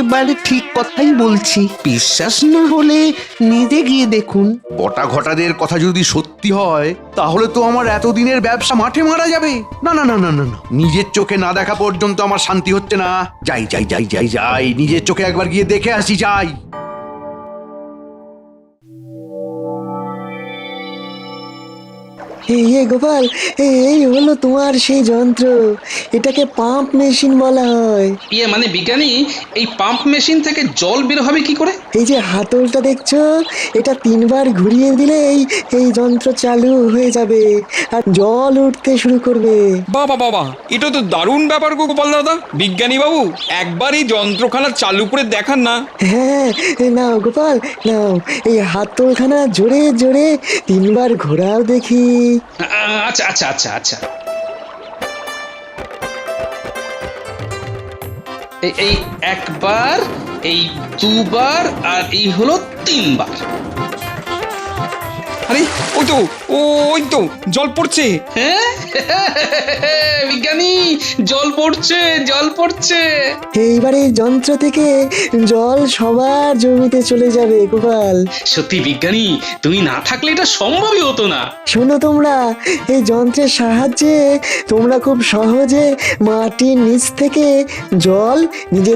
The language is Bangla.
একেবারে ঠিক কথাই বলছি, বিশ্বাস না হলে নিজে গিয়ে দেখুন। বটা ঘটাদের কথা যদি সত্যি হয় তাহলে তো আমার এতদিনের ব্যবসা মাঠে মারা যাবে। না না না না না না, নিজের চোখে না দেখা পর্যন্ত আমার শান্তি হচ্ছে না। যাই যাই যাই যাই যাই, নিজের চোখে একবার গিয়ে দেখে আসি, যাই। গোপাল, এই হলো তোমার সেই যন্ত্র। এটাকে পাম্প মেশিন বলা হয়। ইয়ে মানে বিজ্ঞানী, এই পাম্প মেশিন থেকে জল বের হবে কি করে? এই যে হাতলটা দেখছো, এটা 3বার ঘুরিয়ে দিলেই এই যন্ত্র চালু হয়ে যাবে আর জল উঠতে শুরু করবে। বাবা বাবা, এটা তো দারুণ ব্যাপার গো গোপাল দাদা। বিজ্ঞানী বাবু, একবার এই যন্ত্রখানা চালু করে দেখান না। হ্যাঁ, নাও গোপাল নাও, এই হাতলখানা জোরে জোরে 3বার ঘোরাও দেখি। আচ্ছা আচ্ছা আচ্ছা আচ্ছা, এই একবার, এই দুবার, আর এই হলো 3বার। আরে ওই তো জল পড়ছে। হ্যাঁ বিজ্ঞানী, জল পড়ছে, জল পড়ছে। এইবারে যন্ত্র থেকে জল সবার জমিতে চলে যাবে গোপাল। সত্যি বিজ্ঞানী, তুমি না থাকলে এটা সম্ভবই হতো না। শোনো তোমরা, এই যন্ত্রের সাহায্যে তোমরা খুব সহজে মাটির নিচ থেকে জল নিজের